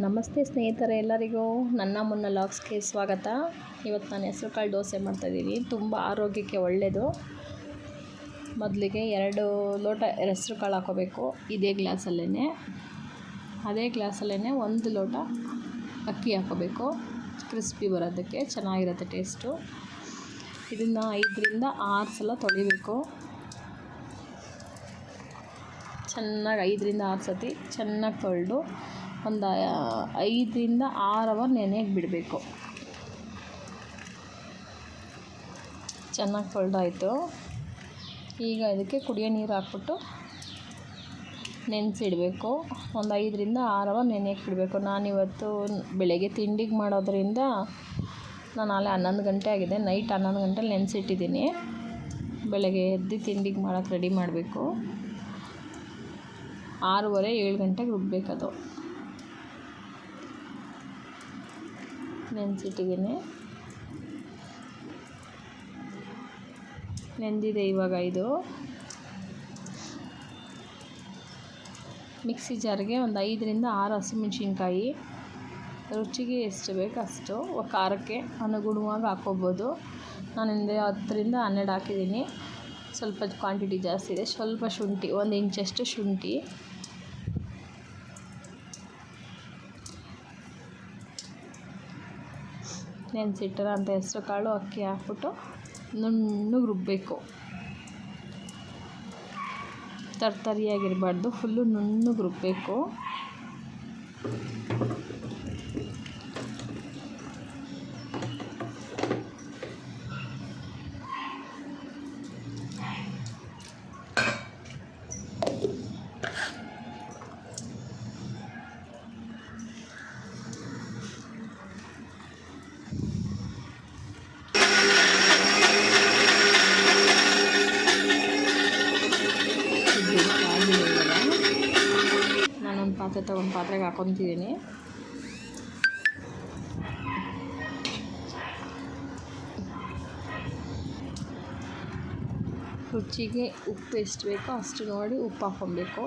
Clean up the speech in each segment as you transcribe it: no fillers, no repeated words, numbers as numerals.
ನಮಸ್ತೆ ಸ್ನೇಹಿತರೆ, ಎಲ್ಲರಿಗೂ ನನ್ನ ಮುನ್ನ ಲಾಗ್ಸ್ಗೆ ಸ್ವಾಗತ. ಇವತ್ತು ನಾನು ಹೆಸರುಕಾಳು ದೋಸೆ ಮಾಡ್ತಾಯಿದ್ದೀನಿ. ತುಂಬ ಆರೋಗ್ಯಕ್ಕೆ ಒಳ್ಳೆಯದು. ಮೊದಲಿಗೆ 2 ಲೋಟ ಹೆಸರುಕಾಳು ಹಾಕೋಬೇಕು. ಇದೇ ಗ್ಲಾಸಲ್ಲೇ, ಅದೇ ಗ್ಲಾಸಲ್ಲೇ 1 ಲೋಟ ಅಕ್ಕಿ ಹಾಕೋಬೇಕು. ಕ್ರಿಸ್ಪಿ ಬರೋದಕ್ಕೆ ಚೆನ್ನಾಗಿರುತ್ತೆ ಟೇಸ್ಟು. ಇದನ್ನು 5ರಿಂದ 6 ಸಲ ತೊಳಿಬೇಕು. ಚೆನ್ನಾಗಿ 5ರಿಂದ 6 ಸತಿ ಚೆನ್ನಾಗಿ ತೊಳೆದು ಒಂದು 5ರಿಂದ 6 ಅವರ್ ನೆನೆಗೆ ಬಿಡಬೇಕು. ಚೆನ್ನಾಗಿ ತೊಳೆದಾಯಿತು. ಈಗ ಇದಕ್ಕೆ ಕುಡಿಯೋ ನೀರು ಹಾಕ್ಬಿಟ್ಟು ನೆನೆಸಿಡಬೇಕು. ಒಂದು 5ರಿಂದ 6 ಅವರ್ ನೆನೆಯಕ್ಕೆ ಬಿಡಬೇಕು. ನಾನಿವತ್ತು ಬೆಳಗ್ಗೆ ತಿಂಡಿಗೆ ಮಾಡೋದ್ರಿಂದ ನಾನು ನಾಳೆ 11 ಗಂಟೆ ಆಗಿದೆ. ನೈಟ್ 11 ಗಂಟೆಲಿ ನೆನೆಸಿಟ್ಟಿದ್ದೀನಿ. ಬೆಳಗ್ಗೆ ಎದ್ದು ತಿಂಡಿಗೆ ಮಾಡೋಕ್ಕೆ ರೆಡಿ ಮಾಡಬೇಕು. 6:30 7 ಗಂಟೆಗೆ ರುಬ್ಬೇಕದು. ನೆನೆಸಿಟ್ಟಿದ್ದೀನಿ. ನೆಂದಿದೆ ಇವಾಗ. ಇದು ಮಿಕ್ಸಿ ಜಾರ್ಗೆ ಒಂದು 5ರಿಂದ 6 ಹಸಿಮೆಣ್ಸಿನ್ಕಾಯಿ, ರುಚಿಗೆ ಎಷ್ಟು ಬೇಕು ಅಷ್ಟು, ಖಾರಕ್ಕೆ ಅನುಗುಣವಾಗಿ ಹಾಕ್ಕೋಬೋದು. ನಾನಿಂದ 10ರಿಂದ 12 ಹಾಕಿದ್ದೀನಿ. ಸ್ವಲ್ಪ ಕ್ವಾಂಟಿಟಿ ಜಾಸ್ತಿ ಇದೆ. ಸ್ವಲ್ಪ ಶುಂಠಿ, 1 ಇಂಚಷ್ಟು ಶುಂಠಿ, ನೆನೆಸಿಟ್ಟಿರೋಂಥ ಹೆಸರು ಕಾಳು, ಅಕ್ಕಿ ಹಾಕ್ಬಿಟ್ಟು ನುಣ್ಣಗೆ ರುಬ್ಬಬೇಕು. ತರ್ತರಿಯಾಗಿರಬಾರ್ದು, ಫುಲ್ಲು ನುಣ್ಣಗೆ ರುಬ್ಬಬೇಕು. ನಾನೊಂದು ಪಾತ್ರೆಗೆ ಹಾಕೊತಿದ್ದೀನಿ. ರುಚಿಗೆ ಉಪ್ಪು ಎಷ್ಟು ಬೇಕೋ ಅಷ್ಟು ನೋಡಿ ಉಪ್ಪು ಹಾಕ್ಕೊಬೇಕು.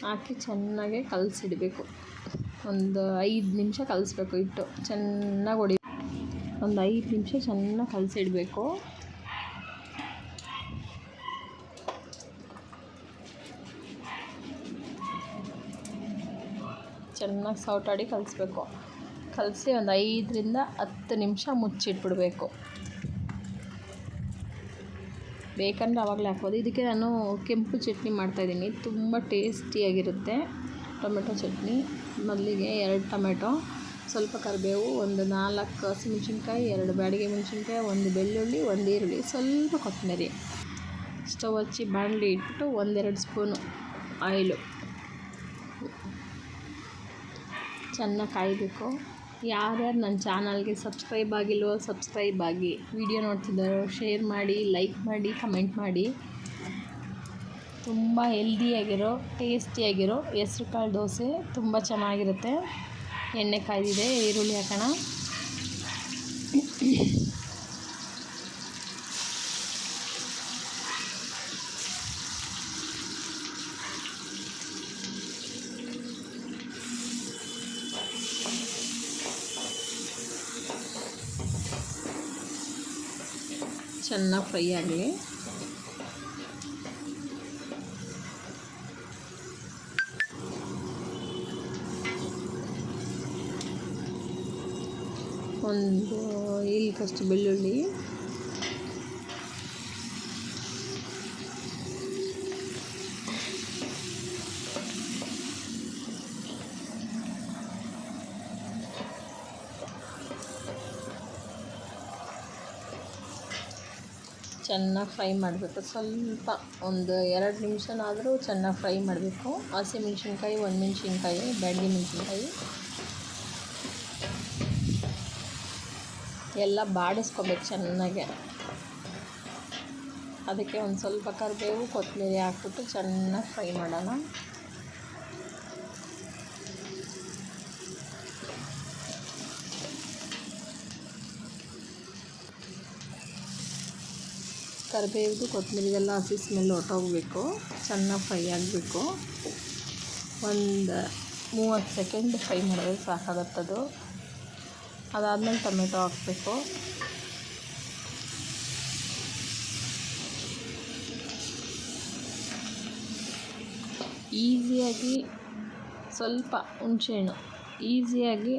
ಹಾಕಿ ಚೆನ್ನಾಗಿ ಕಲಸಿಡಬೇಕು. ಒಂದು 5 ನಿಮಿಷ ಕಲಿಸ್ಬೇಕು. ಹಿಟ್ಟು ಚೆನ್ನಾಗಿ ಒಂದು 5 ನಿಮಿಷ ಚೆನ್ನಾಗಿ ಕಲಸಿಡಬೇಕು. ಚೆನ್ನಾಗಿ ಸೌಟಾಡಿ ಕಲಿಸ್ಬೇಕು. ಕಲಸಿ ಒಂದು 5ರಿಂದ 10 ನಿಮಿಷ ಮುಚ್ಚಿಟ್ಬಿಡಬೇಕು. ಬೇಕಂದ್ರೆ ಆವಾಗಲೇ ಹಾಕ್ಬೋದು. ಇದಕ್ಕೆ ನಾನು ಕೆಂಪು ಚಟ್ನಿ ಮಾಡ್ತಾಯಿದ್ದೀನಿ. ತುಂಬ ಟೇಸ್ಟಿಯಾಗಿರುತ್ತೆ. ಟೊಮೆಟೊ ಚಟ್ನಿ. ಮೊದಲಿಗೆ 2 ಟೊಮೆಟೊ, ಸ್ವಲ್ಪ ಕರಿಬೇವು, ಒಂದು 4 ಹಸಿಮೆಣ್ಸಿನ್ಕಾಯಿ, 2 ಬ್ಯಾಡಗಿ ಮೆಣಸಿನ್ಕಾಯಿ, 1 ಬೆಳ್ಳುಳ್ಳಿ, 1 ಈರುಳ್ಳಿ, ಸ್ವಲ್ಪ ಕೊತ್ತಂಬರಿ. ಸ್ಟವ್ ಹಚ್ಚಿ ಬಾಣಲಿ ಇಟ್ಬಿಟ್ಟು 1-2 ಸ್ಪೂನು ಆಯಿಲು ಚೆನ್ನಾಗಿ ಕಾಯಬೇಕು. ಯಾರ್ಯಾರು ನನ್ನ ಚಾನಲ್ಗೆ ಸಬ್ಸ್ಕ್ರೈಬ್ ಆಗಿಲ್ವೋ ಸಬ್ಸ್ಕ್ರೈಬ್ ಆಗಿ, ವಿಡಿಯೋ ನೋಡ್ತಿದ್ದಾರೋ ಶೇರ್ ಮಾಡಿ, ಲೈಕ್ ಮಾಡಿ, ಕಮೆಂಟ್ ಮಾಡಿ. ತುಂಬ ಹೆಲ್ದಿಯಾಗಿರೋ ಟೇಸ್ಟಿಯಾಗಿರೋ ಹೆಸ್ರುಕಾಳು ದೋಸೆ ತುಂಬ ಚೆನ್ನಾಗಿರುತ್ತೆ. ಎಣ್ಣೆ ಕಾಯ್ದಿದೆ, ಈರುಳ್ಳಿ ಹಾಕೋಣ. ಚೆನ್ನಾಗಿ ಫ್ರೈ ಆಗಲಿ. ಒಂದು ಈಲ್ಕಷ್ಟು ಬೆಳ್ಳುಳ್ಳಿ, ಚೆನ್ನಾಗಿ ಫ್ರೈ ಮಾಡಬೇಕು. ಸ್ವಲ್ಪ ಒಂದು 2 ನಿಮಿಷನಾದರೂ ಚೆನ್ನಾಗಿ ಫ್ರೈ ಮಾಡಬೇಕು. ಹಸಿಮೆಣ್ಸಿನ್ಕಾಯಿ, 1 ಮೆಣಸಿನ್ಕಾಯಿ, ಬ್ಯಾಡಗಿ ಮೆಣಸಿನ್ಕಾಯಿ ಎಲ್ಲ ಬಾಡಿಸ್ಕೊಬೇಕು ಚೆನ್ನಾಗೆ. ಅದಕ್ಕೆ ಒಂದು ಸ್ವಲ್ಪ ಕರಿಬೇವು, ಕೊತ್ತಂಬರಿ ಹಾಕ್ಬಿಟ್ಟು ಚೆನ್ನಾಗಿ ಫ್ರೈ ಮಾಡೋಣ. ಕರಿಬೇವು ಕೊತ್ತಂಬರಿಗೆಲ್ಲ ಹಸಿ ಸ್ಮೆಲ್ ಹೊರಟೋಗಬೇಕು. ಚೆನ್ನಾಗಿ ಫ್ರೈ ಆಗಬೇಕು. ಒಂದು 30 ಸೆಕೆಂಡ್ ಫ್ರೈ ಮಾಡಿದ್ರೆ ಸಾಕಾಗುತ್ತದು. ಅದಾದಮೇಲೆ ಟೊಮೆಟೊ ಹಾಕಬೇಕು. ಈಸಿಯಾಗಿ ಸ್ವಲ್ಪ ಹುಣಸೆಹಣ್ಣು, ಈಸಿಯಾಗಿ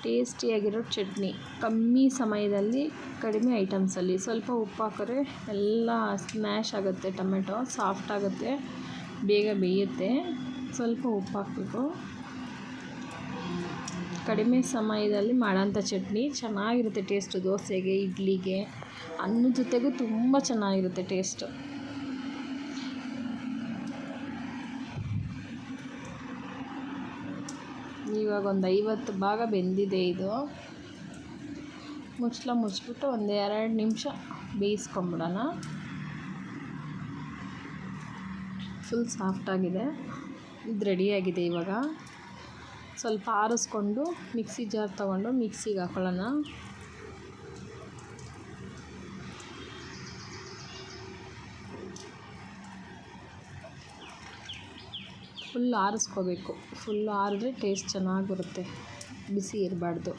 ಟೇಸ್ಟಿಯಾಗಿರೋ ಚಟ್ನಿ, ಕಮ್ಮಿ ಸಮಯದಲ್ಲಿ ಕಡಿಮೆ ಐಟಮ್ಸಲ್ಲಿ. ಸ್ವಲ್ಪ ಉಪ್ಪು ಹಾಕಿದ್ರೆ ಎಲ್ಲ ಸ್ಮ್ಯಾಶ್ ಆಗುತ್ತೆ, ಟೊಮೆಟೊ ಸಾಫ್ಟ್ ಆಗುತ್ತೆ, ಬೇಗ ಬೇಯುತ್ತೆ. ಸ್ವಲ್ಪ ಉಪ್ಪು ಹಾಕಬೇಕು. ಕಡಿಮೆ ಸಮಯದಲ್ಲಿ ಮಾಡೋಂಥ ಚಟ್ನಿ ಚೆನ್ನಾಗಿರುತ್ತೆ ಟೇಸ್ಟು. ದೋಸೆಗೆ, ಇಡ್ಲಿಗೆ, ಅನ್ನದ ಜೊತೆಗೂ ತುಂಬ ಚೆನ್ನಾಗಿರುತ್ತೆ ಟೇಸ್ಟು. ಇವಾಗ ಒಂದು 50 ಭಾಗ ಬೆಂದಿದೆ ಇದು. ಮುಚ್ಚಿಬಿಟ್ಟು ಒಂದು 2 ನಿಮಿಷ ಬೇಯಿಸ್ಕೊಂಬಿಡೋಣ. ಫುಲ್ ಸಾಫ್ಟಾಗಿದೆ. ಇದು ರೆಡಿಯಾಗಿದೆ. ಇವಾಗ ಸ್ವಲ್ಪ ಆರಿಸ್ಕೊಂಡು ಮಿಕ್ಸಿ ಜಾರ್ ತೊಗೊಂಡು ಮಿಕ್ಸಿಗೆ ಹಾಕೊಳ್ಳೋಣ. ಫುಲ್ ಆರಿಸ್ಕೋಬೇಕು. ಫುಲ್ ಆರಿದ್ರೆ ಟೇಸ್ಟ್ ಚೆನ್ನಾಗಿ ಬರುತ್ತೆ, ಬಿಸಿ ಇರಬಾರ್ದು.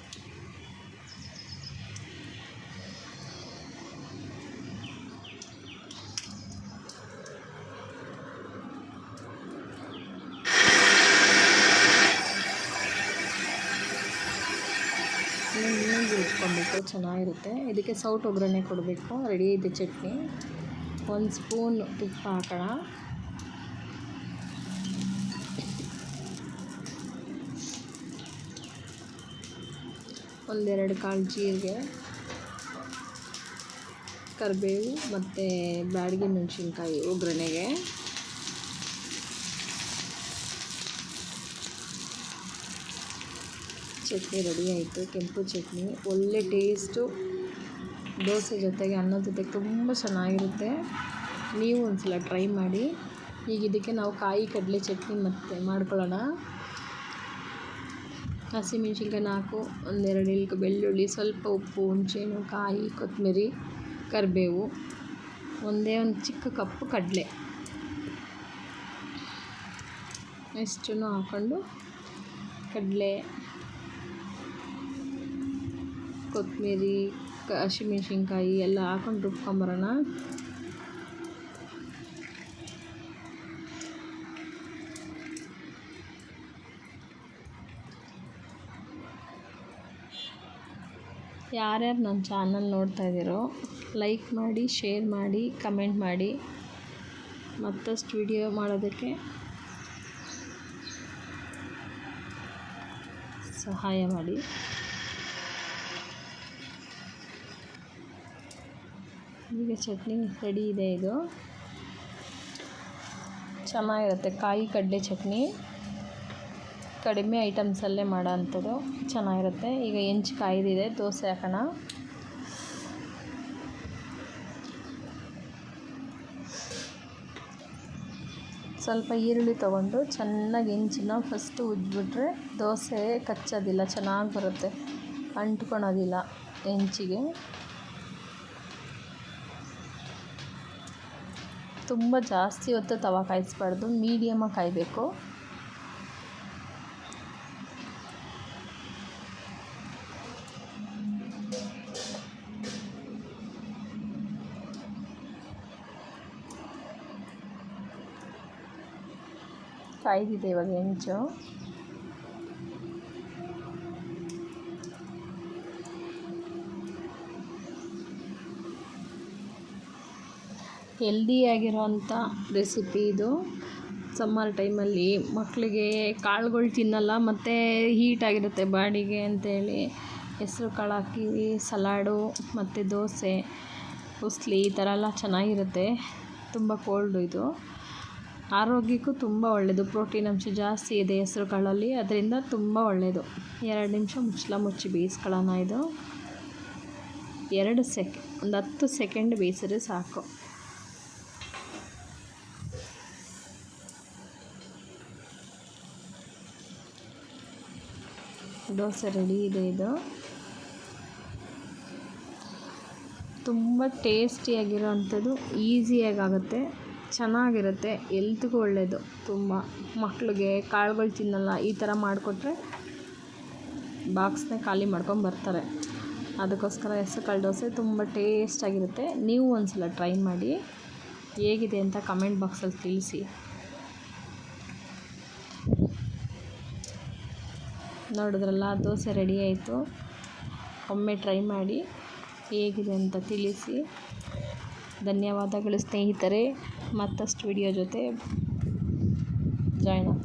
ನೀರು ಇಟ್ಕೊಬೇಕು, ಚೆನ್ನಾಗಿರುತ್ತೆ. ಇದಕ್ಕೆ ಸೌಟ್ ಒಗ್ಗರಣೆ ಕೊಡಬೇಕು. ರೆಡಿ ಇದೆ ಚಟ್ನಿ. 1 ಸ್ಪೂನ್ ತುಪ್ಪ ಹಾಕೋಣ. ಒಂದೆರಡು ಕಾಳು ಜೀರಿಗೆ, ಕರಿಬೇವು ಮತ್ತು ಬ್ಯಾಡಗಿ ಮೆಣಸಿನ್ಕಾಯಿ ಒಗ್ಗರಣೆಗೆ. ಚಟ್ನಿ ರೆಡಿ ಆಯಿತು. ಕೆಂಪು ಚಟ್ನಿ ಒಳ್ಳೆ ಟೇಸ್ಟು. ದೋಸೆ ಜೊತೆಗೆ, ಅನ್ನದ ಜೊತೆಗೆ ತುಂಬ ಚೆನ್ನಾಗಿರುತ್ತೆ. ನೀವು ಒಂದು ಸಲ ಟ್ರೈ ಮಾಡಿ. ಈಗ ಇದಕ್ಕೆ ನಾವು ಕಾಯಿ ಕಡಲೆ ಚಟ್ನಿ ಮತ್ತೆ ಮಾಡ್ಕೊಳ್ಳೋಣ. ಹಸಿಮೆಣ್ಸಿನ್ಕಾಯಿ 4, 1-2 ಇಲ್ಕು ಬೆಳ್ಳುಳ್ಳಿ, ಸ್ವಲ್ಪ ಉಪ್ಪು, ಹುಣಸೆಹಣ್ಣು, ಕಾಯಿ, ಕೊತ್ತಂಬರಿ, ಕರಿಬೇವು, ಒಂದೇ ಒಂದು ಚಿಕ್ಕ ಕಪ್ಪು ಕಡಲೆ, ಇಷ್ಟನ್ನು ಹಾಕ್ಕೊಂಡು ಕಡಲೆ, ಕೊತ್ತಂಬರಿ, ಹಸಿಮೆಣ್ಸಿನ್ಕಾಯಿ ಎಲ್ಲ ಹಾಕೊಂಡು ರುಬ್ಕೊಂಬರೋಣ. ಯಾರ್ಯಾರು ನನ್ನ ಚಾನಲ್ ನೋಡ್ತಾ ಇದ್ದೀರೋ ಲೈಕ್ ಮಾಡಿ, ಶೇರ್ ಮಾಡಿ, ಕಮೆಂಟ್ ಮಾಡಿ. ಮತ್ತಷ್ಟು ವಿಡಿಯೋ ಮಾಡೋದಕ್ಕೆ ಸಹಾಯ ಮಾಡಿ. ಈಗ ಚಟ್ನಿ ರೆಡಿ ಇದೆ. ಇದು ಚೆನ್ನಾಗಿರುತ್ತೆ. ಕಾಯಿ ಕಡಲೆ ಚಟ್ನಿ ಕಡಿಮೆ ಐಟಮ್ಸಲ್ಲೇ ಮಾಡೋ ಅಂಥದ್ದು ಚೆನ್ನಾಗಿರುತ್ತೆ. ಈಗ ಹೆಂಚು ಕಾಯ್ದಿದೆ, ದೋಸೆ ಹಾಕೋಣ. ಸ್ವಲ್ಪ ಈರುಳ್ಳಿ ತೊಗೊಂಡು ಚೆನ್ನಾಗಿ ಹೆಂಚನ್ನ ಫಸ್ಟು ಉಜ್ಜಿಬಿಟ್ರೆ ದೋಸೆ ಕಚ್ಚೋದಿಲ್ಲ, ಚೆನ್ನಾಗಿ ಬರುತ್ತೆ, ಅಂಟ್ಕೊಳೋದಿಲ್ಲ ಹೆಂಚಿಗೆ. ತುಂಬ ಜಾಸ್ತಿ ಹೊತ್ತು ತವ ಕಾಯಿಸ್ಬಾರ್ದು, ಮೀಡಿಯಮಾಗಿ ಕಾಯಬೇಕು. ಕಾಯ್ದಿದೆ ಇವಾಗ ಹೆಂಚು. ಹೆಲ್ದಿಯಾಗಿರೋಂಥ ರೆಸಿಪಿ ಇದು. ಸಮ್ಮರ್ ಟೈಮಲ್ಲಿ ಮಕ್ಕಳಿಗೆ ಕಾಳುಗಳು ತಿನ್ನಲ್ಲ, ಮತ್ತು ಹೀಟಾಗಿರುತ್ತೆ ಬಾಡಿಗೆ ಅಂತೇಳಿ ಹೆಸ್ರು ಕಾಳು ಹಾಕಿ ಸಲಾಡು ಮತ್ತು ದೋಸೆ, ಉಸ್ಲಿ ಈ ಥರ ಎಲ್ಲ ಚೆನ್ನಾಗಿರುತ್ತೆ. ತುಂಬ ಕೋಲ್ಡು ಇದು. ಆರೋಗ್ಯಕ್ಕೂ ತುಂಬ ಒಳ್ಳೆಯದು. ಪ್ರೋಟೀನ್ ಅಂಶ ಜಾಸ್ತಿ ಇದೆ ಹೆಸ್ರು ಕಾಳಲ್ಲಿ, ಅದರಿಂದ ತುಂಬ ಒಳ್ಳೆಯದು. 2 ನಿಮಿಷ ಮುಚ್ಚಿ ಬೇಯಿಸ್ಕೊಳ್ಳೋಣ. ಇದು 1 10 ಸೆಕೆಂಡ್ ಬೇಯಿಸಿದ್ರೆ ಸಾಕು. ದೋಸೆ ರೆಡಿ ಇದೆ. ಇದು ತುಂಬ ಟೇಸ್ಟಿಯಾಗಿರೋ ಅಂಥದ್ದು, ಈಸಿಯಾಗುತ್ತೆ, ಚೆನ್ನಾಗಿರುತ್ತೆ, ಎಲ್ತ್ಗೂ ಒಳ್ಳೆಯದು. ತುಂಬ ಮಕ್ಳಿಗೆ ಕಾಳುಗಳು ತಿನ್ನಲ್ಲ, ಈ ಥರ ಮಾಡಿಕೊಟ್ರೆ ಬಾಕ್ಸ್ನೇ ಖಾಲಿ ಮಾಡ್ಕೊಂಬರ್ತಾರೆ. ಅದಕ್ಕೋಸ್ಕರ ಹೆಸ್ರುಕಾಳು ದೋಸೆ ತುಂಬ ಟೇಸ್ಟಾಗಿರುತ್ತೆ. ನೀವು ಒಂದು ಸಲ ಟ್ರೈ ಮಾಡಿ, ಹೇಗಿದೆ ಅಂತ ಕಮೆಂಟ್ ಬಾಕ್ಸಲ್ಲಿ ತಿಳಿಸಿ. ನೋಡಿದ್ರಲ್ಲ, ದೋಸೆ ರೆಡಿ ಆಯಿತು. ಒಮ್ಮೆ ಟ್ರೈ ಮಾಡಿ, ಹೇಗಿದೆ ಅಂತ ತಿಳಿಸಿ. ಧನ್ಯವಾದಗಳು ಸ್ನೇಹಿತರೆ. ಮತ್ತಷ್ಟು ವಿಡಿಯೋ ಜೊತೆ ಜಾಯ್ನ್